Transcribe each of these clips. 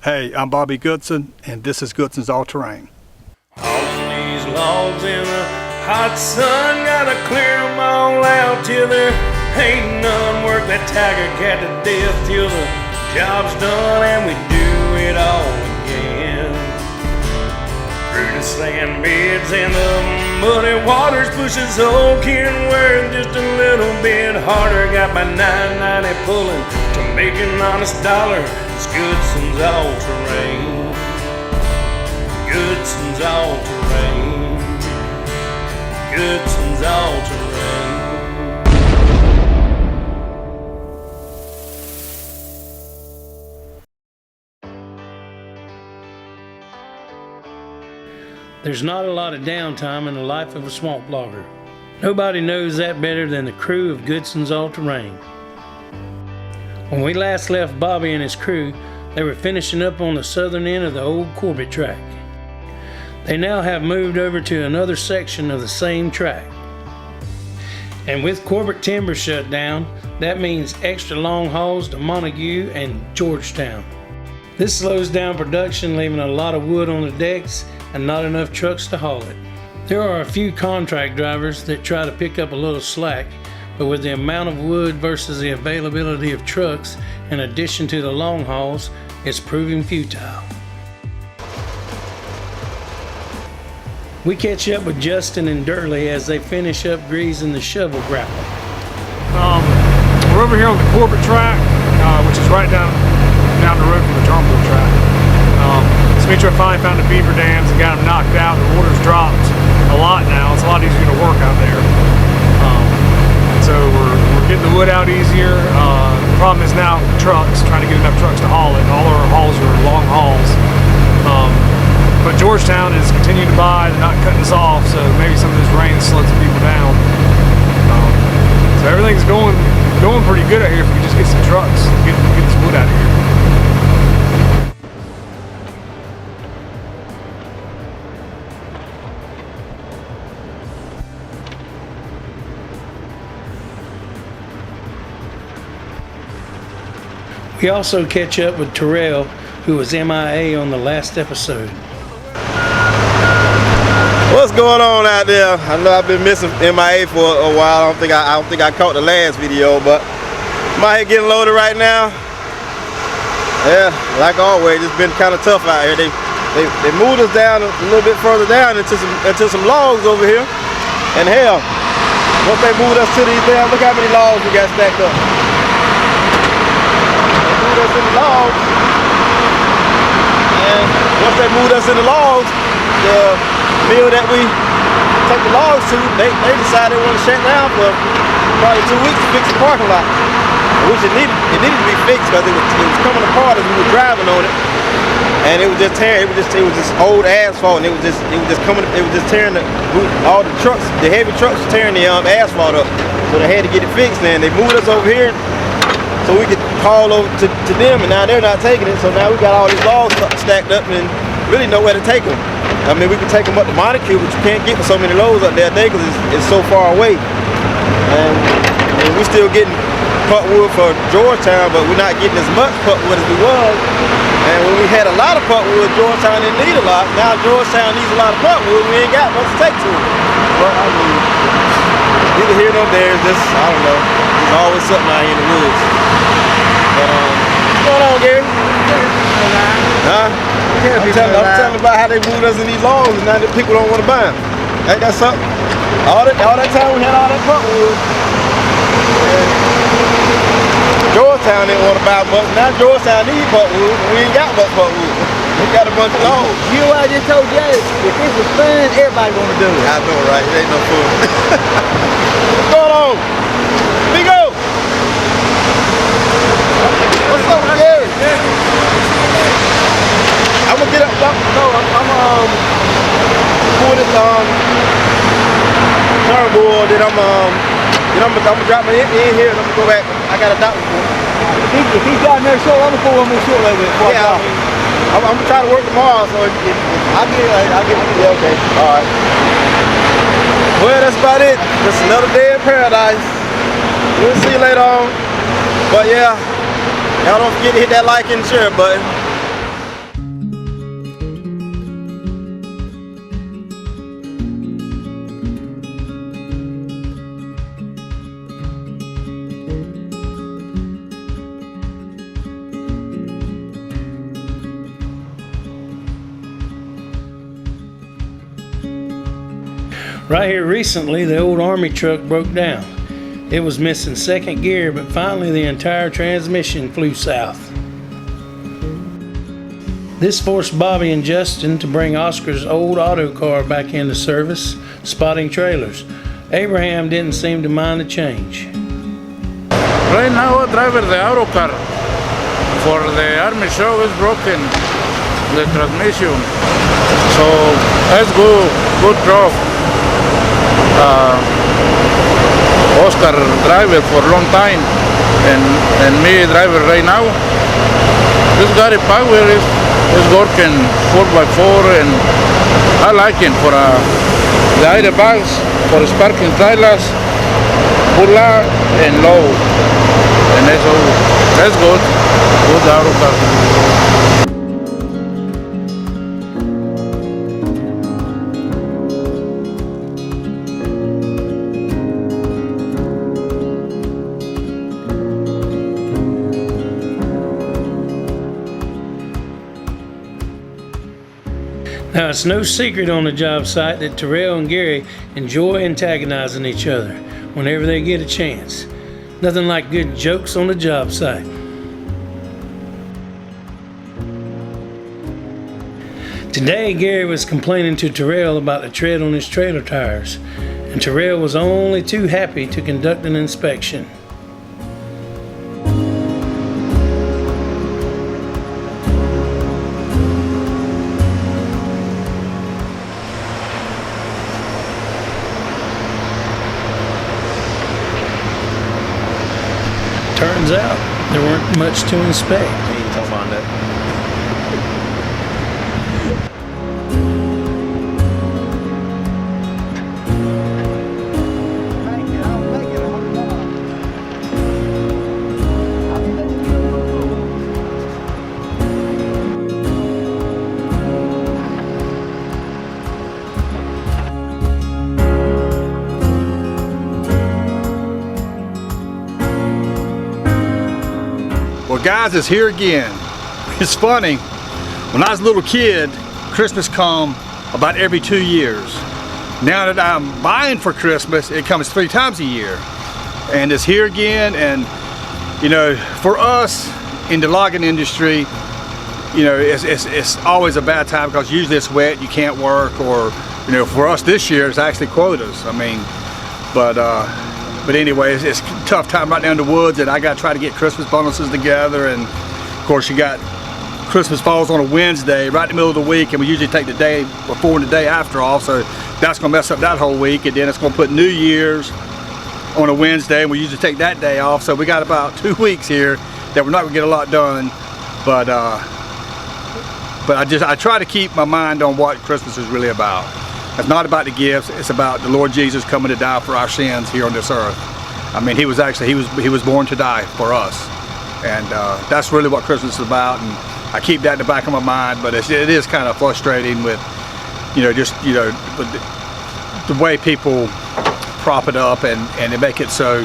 Hey, I'm Bobby Goodson, and this is Goodson's All Terrain. Hauling these logs in the hot sun, gotta clear them all out till there ain't none. Work that tiger cat to death till the job's done and we do it all again. Through the sand beds and the muddy waters, push this old can work just a little bit harder. Got my 990 pulling to make an honest dollar. It's Goodson's All Terrain. Goodson's All Terrain. Goodson's All Terrain. There's not a lot of downtime in the life of a swamp logger. Nobody knows that better than the crew of Goodson's All Terrain. When we last left Bobby and his crew, they were finishing up on the southern end of the old Corbett track. They now have moved over to another section of the same track. And with Corbett timber shut down, that means extra long hauls to Montague and Georgetown. This slows down production, leaving a lot of wood on the decks and not enough trucks to haul it. There are a few contract drivers that try to pick up a little slack, but with the amount of wood versus the availability of trucks in addition to the long hauls, it's proving futile. We catch up with Justin and Durley as they finish up greasing the shovel grapple. We're over here on the Corbett track, which is right down the road from the terminal track. S1E2 finally found the beaver dams and got them knocked out. The water's dropped a lot now. It's a lot easier to work out there. So we're getting the wood out easier. The problem is now trucks, trying to get enough trucks to haul it. All our hauls are long hauls. But Georgetown is continuing to buy. They're not cutting us off, so maybe some of this rain slows some people down. So everything's going pretty good out here if we just get some trucks, get this wood out of here. We also catch up with Terrell, who was MIA on the last episode. What's going on out there? I know I've been missing MIA for a while. I don't think I caught the last video, but I'm out here getting loaded right now. Yeah, like always, it's been kind of tough out here. They moved us down a little bit further down into some logs over here. And hell, once they moved us to these down, look how many logs we got stacked up. Us in the logs, and once they moved us in the logs, the mill that we take the logs to, they decided they wanted to shut down for probably 2 weeks to fix the parking lot, which it needed to be fixed because it was coming apart as we were driving on it, and it was just tearing. It was just old asphalt, and it was just tearing all the trucks, the heavy trucks were tearing the asphalt up, so they had to get it fixed. And they moved us over here so we could haul over to them, and now they're not taking it. So now we got all these logs stacked up and really nowhere to take them. I mean, we could take them up to Montague, but you can't get so many loads up there because it's so far away. And we're still getting cut wood for Georgetown, but we're not getting as much cut wood as we was. And when we had a lot of cut wood, Georgetown didn't need a lot. Now Georgetown needs a lot of cut wood. We ain't got much to take to it. But I mean, neither here nor there. It's just, I don't know. There's always something out here in the woods. But what's going on, Gary? Huh? I'm telling about how they moved us in these logs, and now the people don't want to buy them. Ain't that something? All that time we had all that cut wood. Georgetown didn't want to buy much. Now Georgetown needs cut wood. We ain't got much cut wood. We got a bunch of logs. You know what I just told you? If this was fun, everybody want to do it. I know, right? It ain't no fun. What's going on? Bigo! What's up, Gary? I'm gonna get up. I'm pull this turnbull. Then I'm gonna drop my in here and I'm gonna go back. I got a doctor for him. If he's got another short, I'm gonna pull one more short a little bit. Yeah, I'm gonna try to work tomorrow, so I'll get it. Yeah, okay. All right. Well, that's about it. Just another day in paradise. We'll see you later on. But yeah, y'all don't forget to hit that like and share button. Right here recently, the old Army truck broke down. It was missing second gear, but finally the entire transmission flew south. This forced Bobby and Justin to bring Oscar's old auto car back into service, spotting trailers. Abraham didn't seem to mind the change. Right now, I drive the auto car. For the Army show is broken, the transmission. So that's good job. Oscar driver for a long time, and me driver right now. This got a power is working 4x4, and I like it for the airbags, for sparking trailers, pull up and low, and that's good auto car. Now, it's no secret on the job site that Terrell and Gary enjoy antagonizing each other whenever they get a chance. Nothing like good jokes on the job site. Today, Gary was complaining to Terrell about the tread on his trailer tires, and Terrell was only too happy to conduct an inspection. Turns out there weren't much to inspect. We ain't talking about that. Well, guys, it's here again. It's funny. When I was a little kid, Christmas come about every 2 years. Now that I'm buying for Christmas, it comes 3 times a year. And it's here again, and you know, for us in the logging industry, you know, it's always a bad time because usually it's wet, you can't work, or you know, for us this year it's actually quotas. I mean, but anyway, it's a tough time right now in the woods, and I got to try to get Christmas bonuses together. And of course, you got Christmas falls on a Wednesday, right in the middle of the week, and we usually take the day before and the day after off, so that's going to mess up that whole week. And then it's going to put New Year's on a Wednesday, and we usually take that day off. So we got about 2 weeks here that we're not going to get a lot done. But I try to keep my mind on what Christmas is really about. It's not about the gifts, it's about the Lord Jesus coming to die for our sins here on this earth. I mean, he was born to die for us. And that's really what Christmas is about, and I keep that in the back of my mind. But it is kind of frustrating with, you know, just, you know, the way people prop it up and they make it so,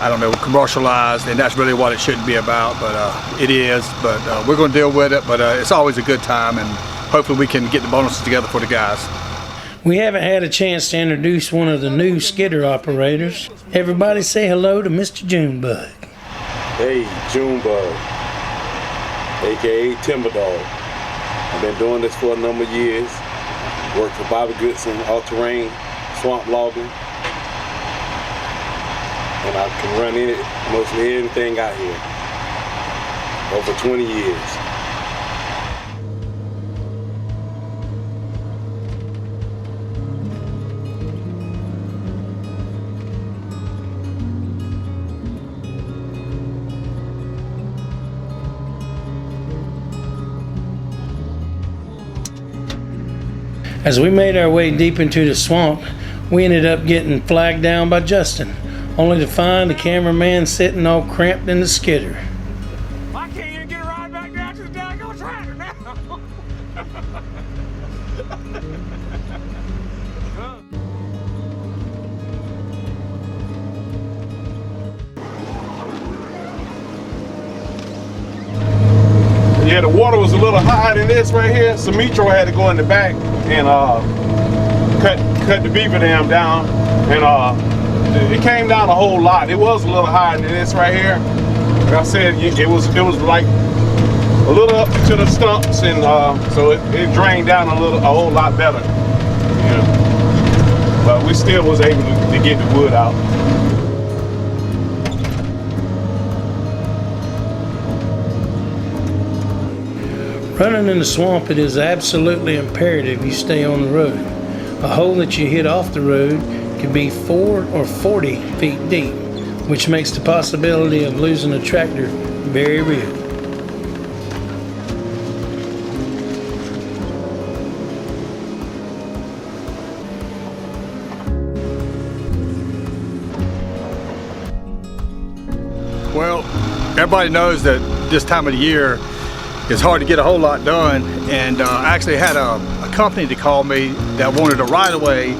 I don't know, commercialized, and that's really what it shouldn't be about. But it is, but we're going to deal with it. But it's always a good time, and hopefully we can get the bonuses together for the guys. We haven't had a chance to introduce one of the new skidder operators. Everybody say hello to Mr. Junebug. Hey, Junebug, aka Timber Dog. I've been doing this for a number of years. Worked for Bobby Goodson, all-terrain, swamp logging. And I can run mostly anything out here. Over 20 years. As we made our way deep into the swamp, we ended up getting flagged down by Justin, only to find the cameraman sitting all cramped in the skidder. I can't even get a ride back down to the daggone tractor now. Yeah, the water was a little higher than this right here, so Metro had to go in the back and cut the beaver dam down, and it came down a whole lot. It was a little higher than this right here. Like I said, it was like a little up to the stumps, and so it drained down a whole lot better. Yeah. But we still was able to get the wood out. Running in the swamp, it is absolutely imperative you stay on the road. A hole that you hit off the road can be 4 or 40 feet deep, which makes the possibility of losing a tractor very real. Well, everybody knows that this time of the year it's hard to get a whole lot done, and I actually had a company to call me that wanted a right-of-way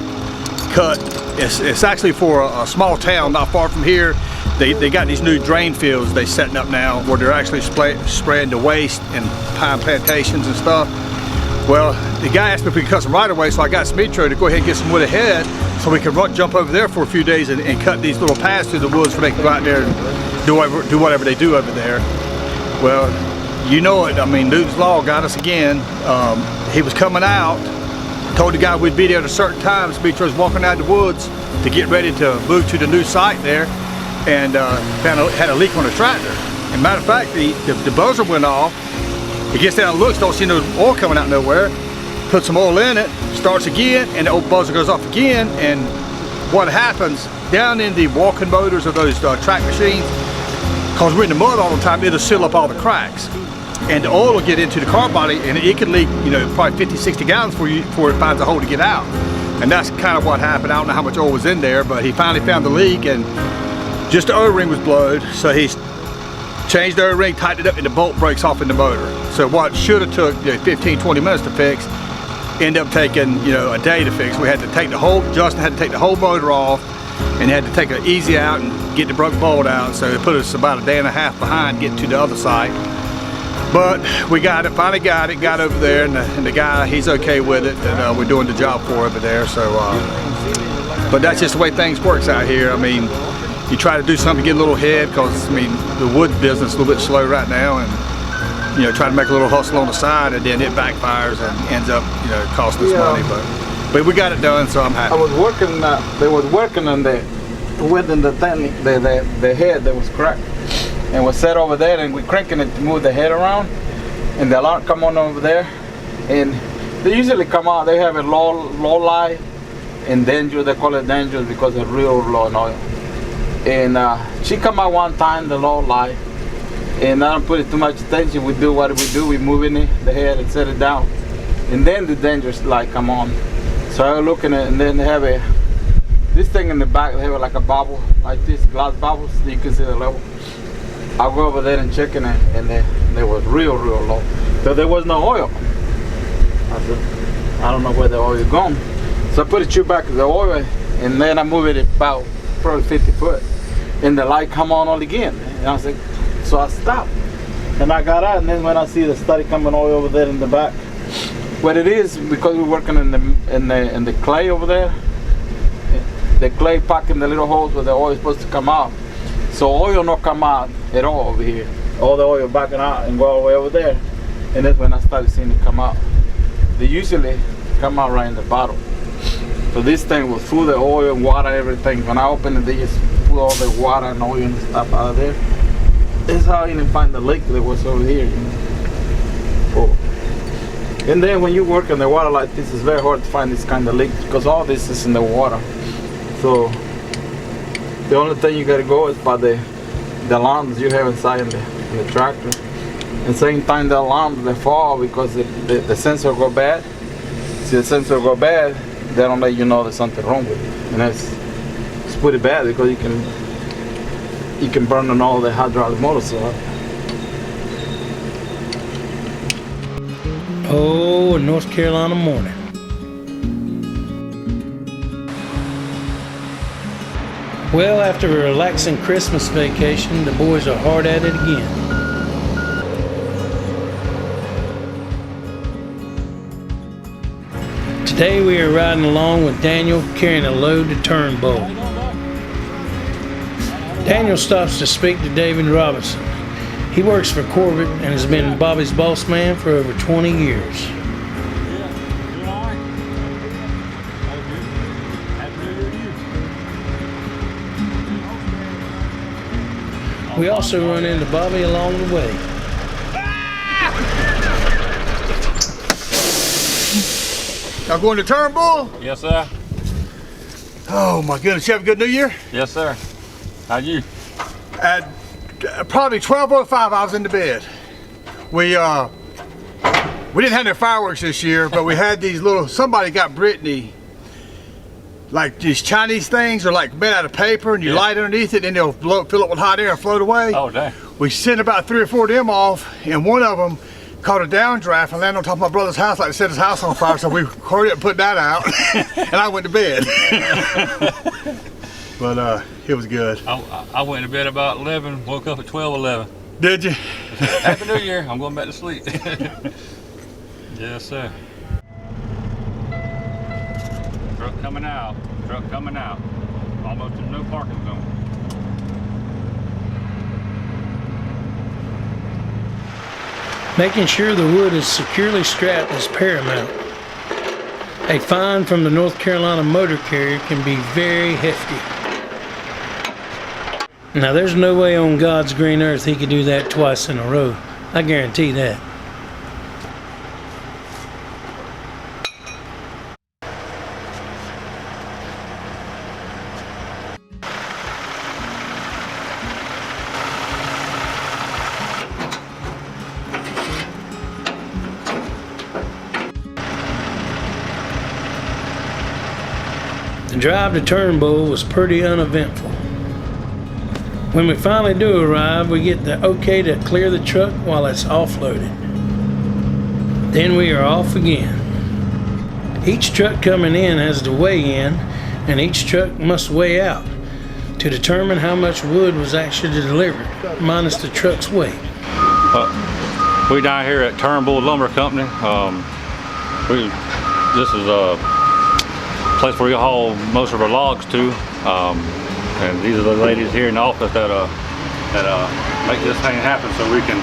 cut. It's actually for a small town not far from here. They got these new drain fields they setting up now where they're actually spraying the waste and pine plantations and stuff. Well, the guy asked me if we could cut some right-of-way, so I got S1E2 to go ahead and get some wood ahead so we can jump over there for a few days and cut these little paths through the woods so they can go out there and do whatever they do over there. Well, you know it, I mean, Newton's Law got us again. He was coming out, told the guy we'd be there at a certain time. S1E2 was walking out of the woods to get ready to move to the new site there, and had a leak on the tractor. And matter of fact, the buzzer went off. He gets down and looks, don't see no oil coming out nowhere. Put some oil in it, starts again, and the old buzzer goes off again. And what happens down in the walking motors of those track machines, because we're in the mud all the time, it'll seal up all the cracks. And the oil will get into the car body, and it could leak, probably 50, 60 gallons before it finds a hole to get out. And that's kind of what happened. I don't know how much oil was in there, but he finally found the leak, and just the O-ring was blowed. So he changed the O-ring, tightened it up, and the bolt breaks off in the motor. So what should have took 15, 20 minutes to fix, ended up taking a day to fix. We had to take Justin had to take the whole motor off, and had to take an easy out and get the broke bolt out. So it put us about a day and a half behind getting to the other site. But we got it, finally got over there, and the guy, he's okay with it, and we're doing the job for over there. So, but that's just the way things works out here. I mean, you try to do something to get a little ahead, because I mean, the wood business is a little bit slow right now, and try to make a little hustle on the side, and then it backfires and ends up costing us money. But we got it done, so I'm happy. I was working. They was working on the within the thing, the head that was cracked. And was set over there, and we're cranking it to move the head around, and the alarm come on over there, and they usually come out. They have a low light and dangerous. They call it dangerous because it's real low in oil. And she come out one time, the low light, and I don't put it too much attention. We do what we do. We moving the head and set it down, and then the dangerous light come on. So I was looking at it, and then they have this thing in the back. They have like a bubble like this, glass bubbles, so you can see the level. I go over there and checking it, and they was real low. So there was no oil. I said, I don't know where the oil is gone. So I put the tube back to the oil, and then I move it about probably 50 foot, and the light come on all again. And I said, so I stopped, and I got out, and then when I see the study coming oil over there in the back, what it is, because we're working in the clay over there, the clay packing the little holes where the oil is supposed to come out. So oil not come out at all over here. All the oil backing out and go all the way over there. And that's when I started seeing it come out. They usually come out right in the bottom. So this thing was full of oil and water and everything. When I opened it, they just pull all the water and oil and stuff out of there. That's how I didn't find the leak that was over here. And then when you work in the water like this, it's very hard to find this kind of leak because all this is in the water. So the only thing you gotta go is by the alarms you have inside in the tractor. And same time the alarms they fall because the sensor go bad. See, the sensor go bad, they don't let you know there's something wrong with it. And it's pretty bad because you can burn on all the hydraulic motors. Oh, a North Carolina morning. Well, after a relaxing Christmas vacation, the boys are hard at it again. Today we are riding along with Daniel carrying a load to Turnbull. Daniel stops to speak to David Robinson. He works for Corbett and has been Bobby's boss man for over 20 years. We also run into Bobby along the way. Y'all going to Turnbull? Yes, sir. Oh my goodness, you have a good New Year? Yes, sir. How you? At probably 12:05 I was in the bed. We didn't have no fireworks this year, but we had these little, somebody got Brittany like these Chinese things are like made out of paper and you light underneath it and they'll fill up with hot air and float away. Oh, dang. We sent about 3 or 4 of them off and one of them caught a downdraft and landed on top of my brother's house like they set his house on fire, so we hurried up and put that out and I went to bed. But it was good. I went to bed about 11, woke up at 12:11. Did you? Happy New Year. I'm going back to sleep. Yes, sir. Truck coming out. Truck coming out. Almost in no parking zone. Making sure the wood is securely strapped is paramount. A fine from the North Carolina motor carrier can be very hefty. Now there's no way on God's green earth he could do that twice in a row. I guarantee that. The drive to Turnbull was pretty uneventful. When we finally do arrive, we get the okay to clear the truck while it's offloaded. Then we are off again. Each truck coming in has to weigh in, and each truck must weigh out to determine how much wood was actually delivered, minus the truck's weight. We down here at Turnbull Lumber Company. This is a place where we haul most of our logs to. And these are the ladies here in the office that make this thing happen so we can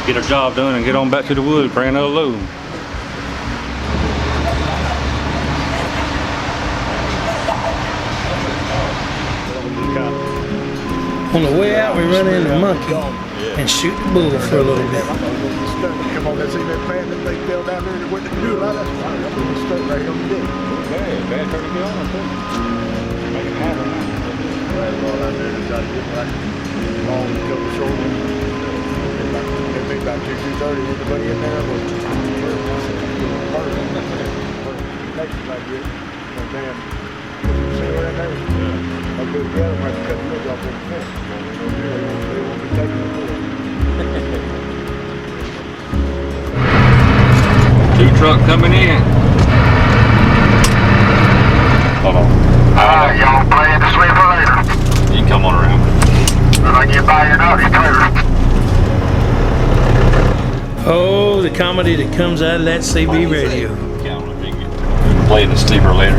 get our job done and get on back to the woods, bring another load. On the way out, we run into Monkey and shoot the bull for a little bit. Come on, let's see that fan that they fell down there and went to do a lot of stuff right on the deck. Okay, bad turn to be on, make it happen. Right out there to try to get back long couple short ones. It made about 2:30. Everybody in there was perfect. Like this. And then see where in there? I'll go together and have to cut the wood off in the fence. They won't be taking the wood. 2 truck coming in. Hold on. Y'all playing to sleep later. You can come on around. When I get by your naughty trailer. Oh, the comedy that comes out of that CB radio. Play the sleeper later.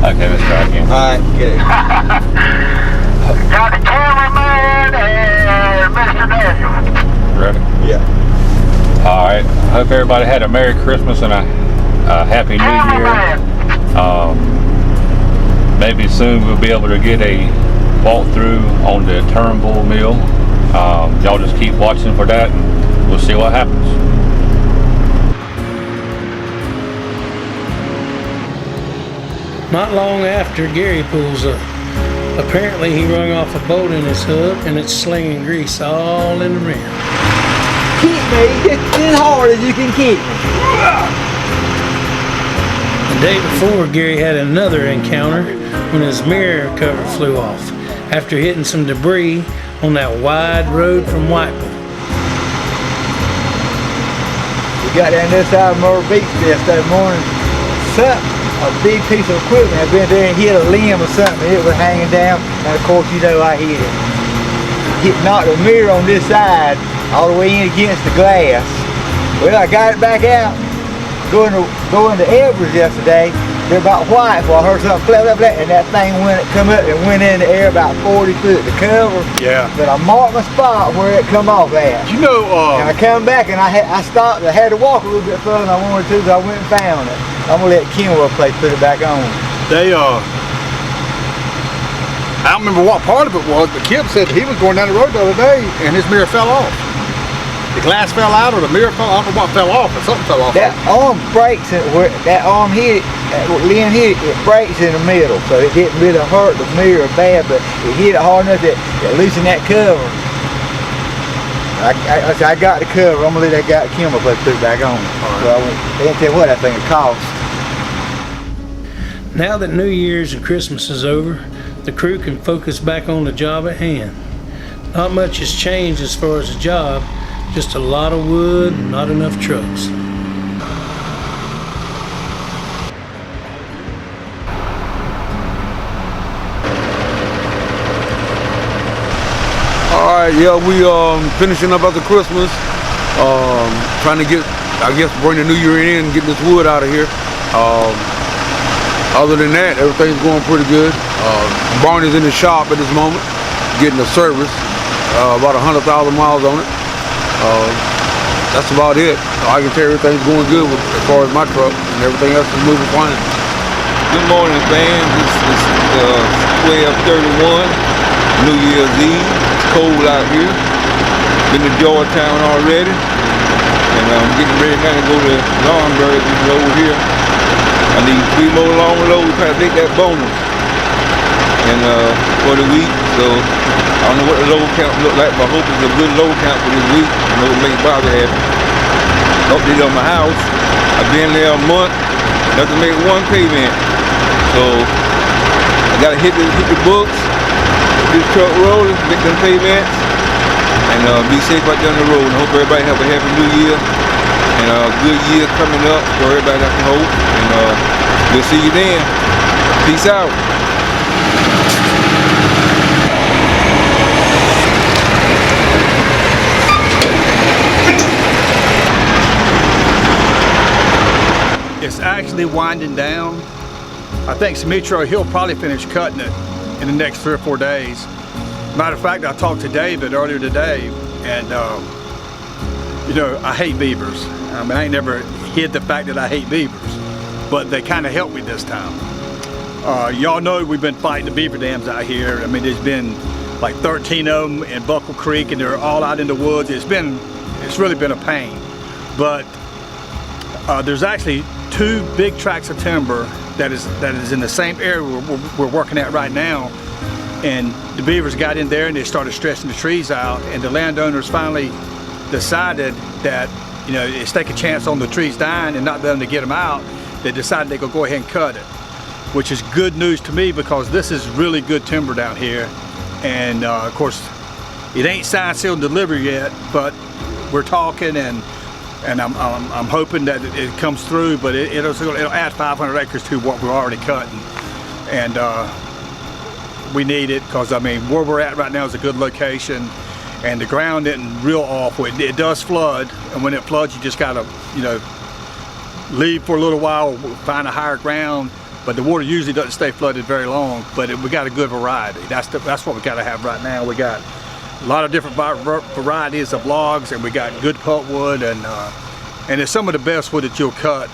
Okay, let's try again. Alright, get it. Got the cameraman and Mr. Daniel. Ready? Yeah. Alright. Hope everybody had a Merry Christmas and a Happy New Year. Maybe soon we'll be able to get a walkthrough on the Turnbull mill. Y'all just keep watching for that and we'll see what happens. Not long after, Gary pulls up. Apparently he wrung off a bolt in his hub and it's slinging grease all in the rim. Keep me as hard as you can keep me. The day before, Gary had another encounter when his mirror cover flew off after hitting some debris on that wide road from Whiteville. We got down this side of Myrtle Beach yesterday morning. A big piece of equipment had been there and hit a limb or something. It was hanging down, and of course you know I hit it. It knocked the mirror on this side all the way in against the glass. Well, I got it back out, going to Edwards yesterday. They're about white, so I heard something flap, flap, flap, and that thing come up and went in the air about 40 foot. The cover. Yeah. But I marked my spot where it come off at. You know, and I come back and I stopped. I had to walk a little bit further than I wanted to, so I went and found it. I'm gonna let Kenwell place put it back on. They I don't remember what part of it was, but Kip said he was going down the road the other day and his mirror fell off. The glass fell out or the mirror fell off, or what fell off, but something fell off. That arm breaks where that arm hit it, Lynn hit it, it breaks in the middle, so it didn't really hurt the mirror bad, but it hit it hard enough that it loosened that cover. I got the cover. I'm gonna let that guy Kimball put it back on. So they didn't tell you what that thing cost. Now that New Year's and Christmas is over, the crew can focus back on the job at hand. Not much has changed as far as the job, just a lot of wood, not enough trucks. Alright, yeah, we finishing up after Christmas. Trying to get, I guess, bring the new year in and get this wood out of here. Other than that, everything's going pretty good. Barn is in the shop at this moment, getting a service. About 100,000 miles on it. That's about it. So I can tell everything's going good as far as my truck, and everything else is moving fine. Good morning, fans. It's 12:31, New Year's Eve. It's cold out here. Been to Georgetown already, and I'm getting ready now to go to Laurinburg, which is over here. I need 3 more long loads to try to make that bonus and for the week. So I don't know what the load count look like, but I hope it's a good load count for this week. I know it make Bobby happy. Update on my house. I've been there a month, nothing make one payment. So I gotta hit the books, get this truck rolling, make them payments, and be safe out there on the road. And I hope everybody have a happy new year and a good year coming up for everybody that can hope. And we'll see you then. Peace out. It's actually winding down. I think Smitro, he'll probably finish cutting it in the next 3 or 4 days. Matter of fact, I talked to David earlier today, and you know, I hate beavers. I mean, I ain't never hid the fact that I hate beavers, but they kind of helped me this time. Y'all know we've been fighting the beaver dams out here. I mean, there's been like 13 of them in Buckle Creek, and they're all out in the woods. It's really been a pain, but there's actually 2 big tracts of timber that is in the same area we're working at right now, and the beavers got in there and they started stressing the trees out, and the landowners finally decided that, you know, it's take a chance on the trees dying and not being able to get them out. They decided they could go ahead and cut it, which is good news to me because this is really good timber down here, and of course it ain't signed, sealed, and delivered yet, but we're talking, and I'm hoping that it comes through, but it'll add 500 acres to what we're already cutting, and we need it because, I mean, where we're at right now is a good location, and the ground isn't real awful. It does flood, and when it floods, you just gotta, you know, leave for a little while, find a higher ground, but the water usually doesn't stay flooded very long, but we got a good variety. That's what we gotta have right now. We got a lot of different varieties of logs, and we got good pulpwood, and it's some of the best wood that you'll cut.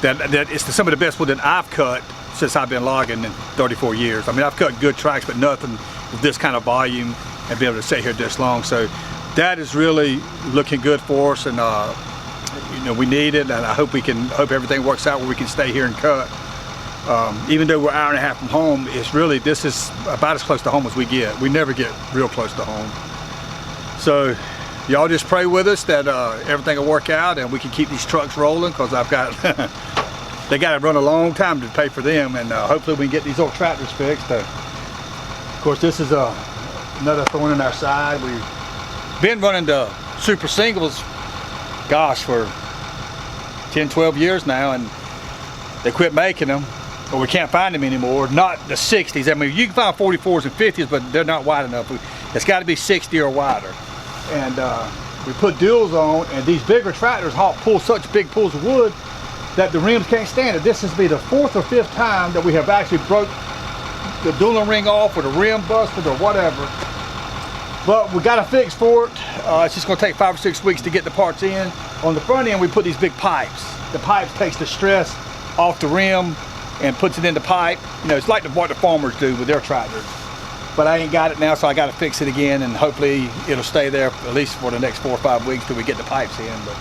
Some of the best wood that I've cut since I've been logging in 34 years. I mean, I've cut good tracks, but nothing with this kind of volume and be able to stay here this long. So that is really looking good for us, and you know, we need it, and I hope everything works out where we can stay here and cut. Even though we're an hour and a half from home, this is about as close to home as we get. We never get real close to home. So y'all just pray with us that everything will work out and we can keep these trucks rolling, because I've got they got to run a long time to pay for them, and hopefully we can get these old tractors fixed. Of course, this is another thorn in our side. We've been running the super singles, gosh, for 10, 12 years now, and they quit making them, or we can't find them anymore. Not the 60s. I mean, you can find 44s and 50s, but they're not wide enough. It's got to be 60 or wider. And we put duals on, and these bigger tractors pull such big pulls of wood that the rims can't stand it. This has been the 4th or 5th time that we have actually broke the dual ring off or the rim busted or whatever. But we got a fix for it. It's just gonna take 5 or 6 weeks to get the parts in. On the front end, we put these big pipes. The pipes takes the stress off the rim and puts it in the pipe. You know, it's like what the farmers do with their tractors. But I ain't got it now, so I gotta fix it again, and hopefully it'll stay there at least for the next 4 or 5 weeks till we get the pipes in. But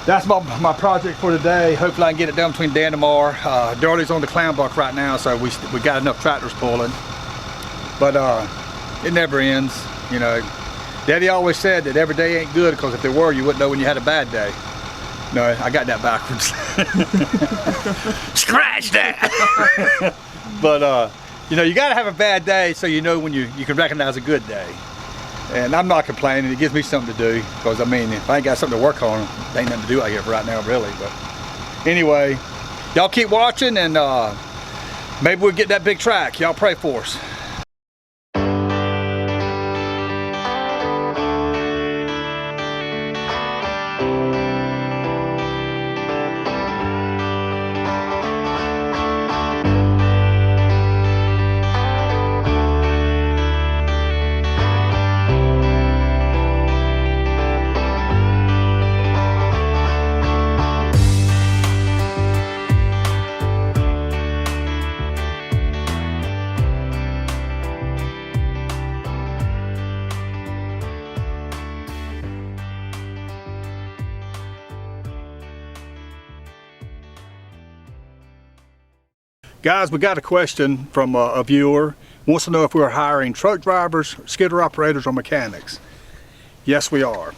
that's my project for today. Hopefully I can get it done between Dan and tomorrow. Darley's on the clown buck right now, so we got enough tractors pulling. But it never ends, you know. Daddy always said that every day ain't good, because if there were, you wouldn't know when you had a bad day. No, I got that backwards. Scratch that! But you know, you gotta have a bad day so you know when you can recognize a good day. And I'm not complaining, it gives me something to do, because I mean, if I ain't got something to work on, there ain't nothing to do out here right now, really. But anyway, y'all keep watching, and maybe we'll get that big track. Y'all pray for us. Guys, we got a question from a viewer. Wants to know if we're hiring truck drivers, skidder operators, or mechanics. Yes, we are.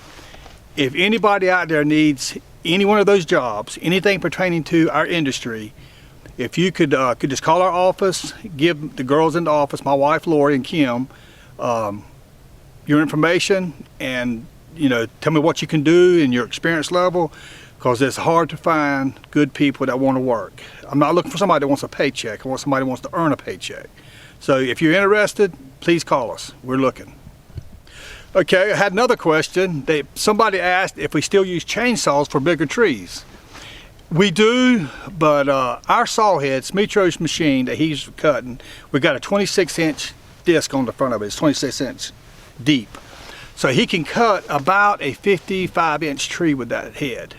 If anybody out there needs any one of those jobs, anything pertaining to our industry, if you could just call our office, give the girls in the office, my wife Lori and Kim, your information, and you know, tell me what you can do and your experience level, because it's hard to find good people that want to work. I'm not looking for somebody that wants a paycheck. I want somebody that wants to earn a paycheck. So if you're interested, please call us. We're looking. Okay, I had another question. Somebody asked if we still use chainsaws for bigger trees. We do, but our saw head, Smeetro's machine that he's cutting, we got a 26-inch disc on the front of it. It's 26 inch deep. So he can cut about a 55-inch tree with that head.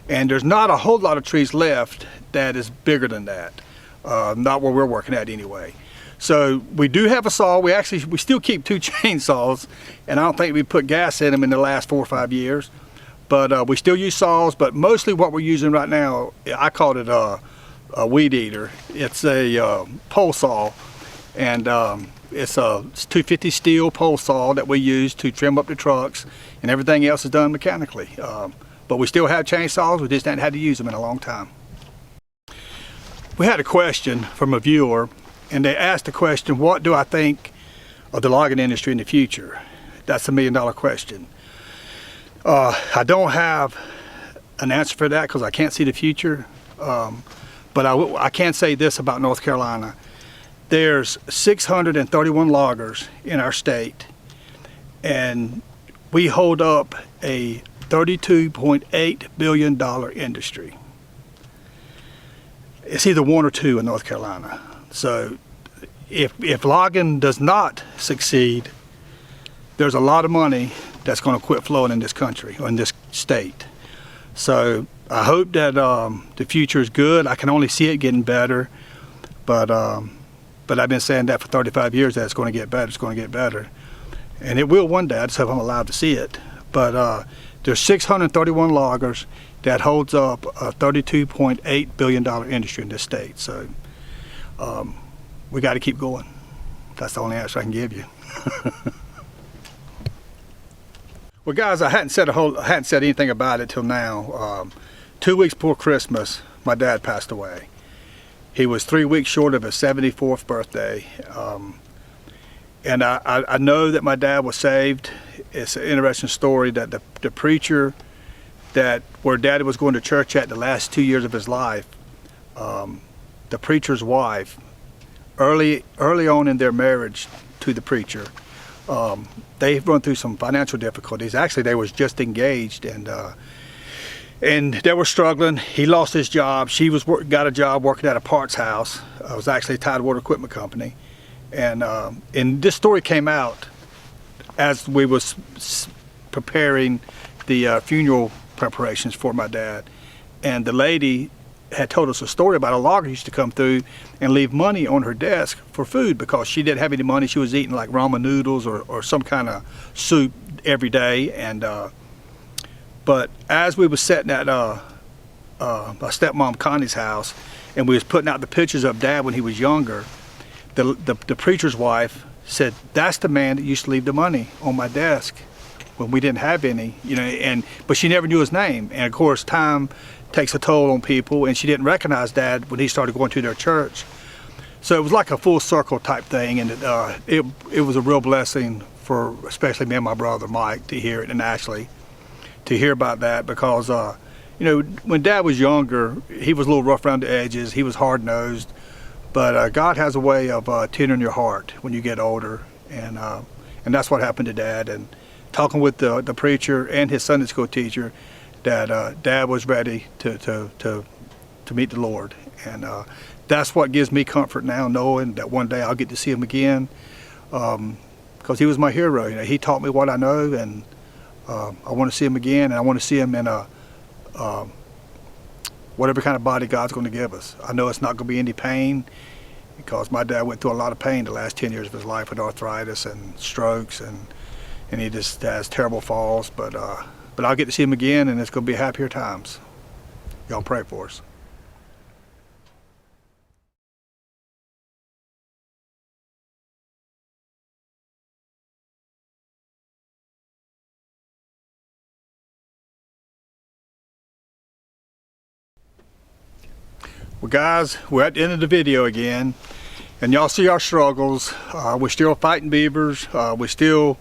And there's not a whole lot of trees left that is bigger than that. Not where we're working at anyway. So we do have a saw. We still keep 2 chainsaws, and I don't think we put gas in them in the last 4 or 5 years. But we still use saws, but mostly what we're using right now, I call it a weed eater. It's a pole saw, and it's a 250 steel pole saw that we use to trim up the trucks, and everything else is done mechanically. But we still have chainsaws, we just haven't had to use them in a long time. We had a question from a viewer, and they asked the question, what do I think of the logging industry in the future? That's a $1 million question. I don't have an answer for that because I can't see the future, but I can say this about North Carolina. There's 631 loggers in our state, and we hold up a $32.8 billion industry. It's either 1 or 2 in North Carolina. So if logging does not succeed, there's a lot of money that's going to quit flowing in this country or in this state. So I hope that the future is good. I can only see it getting better, but I've been saying that for 35 years, that it's going to get better, it's going to get better. And it will one day. I just hope I'm alive to see it. But there's 631 loggers that holds up a $32.8 billion industry in this state. So we got to keep going. That's the only answer I can give you. Well, guys, I hadn't said anything about it till now. 2 weeks before Christmas, my dad passed away. He was 3 weeks short of his 74th birthday. And I know that my dad was saved. It's an interesting story that the preacher where Daddy was going to church at the last 2 years of his life, the preacher's wife, early on in their marriage to the preacher, they run through some financial difficulties. Actually, they was just engaged, and they were struggling. He lost his job. She got a job working at a parts house. It was actually a Tidewater equipment company, and this story came out as we was preparing the funeral preparations for my dad, and the lady had told us a story about a logger used to come through and leave money on her desk for food because she didn't have any money. She was eating like ramen noodles or some kind of soup every day. And but as we was sitting at my stepmom Connie's house, and we was putting out the pictures of Dad when he was younger, the preacher's wife said, "That's the man that used to leave the money on my desk when we didn't have any," you know. But she never knew his name, and of course time takes a toll on people, and she didn't recognize Dad when he started going to their church. So it was like a full circle type thing, and it was a real blessing for especially me and my brother Mike to hear it, and Ashley to hear about that, because you know, when Dad was younger, he was a little rough around the edges. He was hard-nosed, but God has a way of tendering your heart when you get older, and that's what happened to Dad. And talking with the preacher and his Sunday school teacher, that Dad was ready to meet the Lord, and that's what gives me comfort now, knowing that one day I'll get to see him again, because he was my hero. You know, he taught me what I know, and I want to see him again, and I want to see him in a whatever kind of body God's going to give us. I know it's not going to be any pain, because my dad went through a lot of pain the last 10 years of his life with arthritis and strokes, and he just has terrible falls, but I'll get to see him again, and it's going to be happier times. Y'all pray for us. Well, guys, we're at the end of the video again, and y'all see our struggles. We're still fighting beavers. We're still,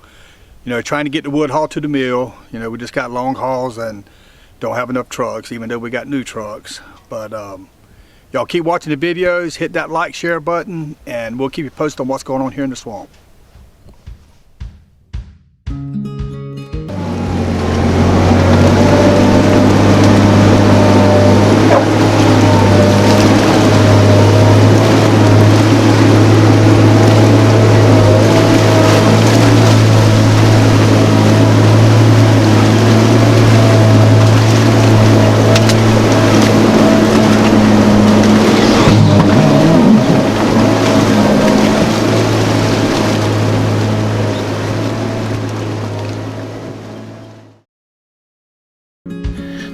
you know, trying to get the wood hauled to the mill. You know, we just got long hauls and don't have enough trucks, even though we got new trucks. But y'all keep watching the videos, hit that like, share button, and we'll keep you posted on what's going on here in the swamp.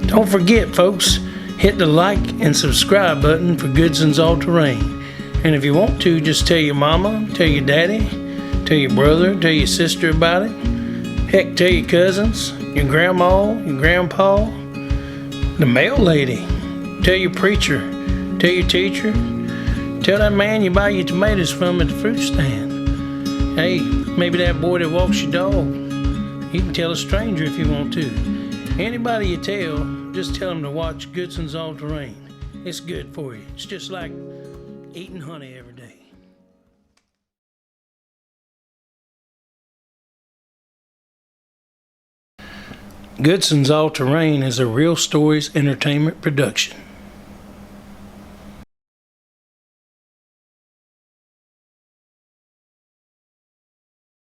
Don't forget, folks, hit the like and subscribe button for Goodson's All Terrain. And if you want to, just tell your mama, tell your daddy, tell your brother, tell your sister about it. Heck, tell your cousins, your grandma, your grandpa, the mail lady, tell your preacher, tell your teacher, tell that man you buy your tomatoes from at the fruit stand. Hey, maybe that boy that walks your dog. You can tell a stranger if you want to. Anybody you tell, just tell them to watch Goodson's All Terrain. It's good for you. It's just like eating honey every day. Goodson's All Terrain is a Real Stories Entertainment production.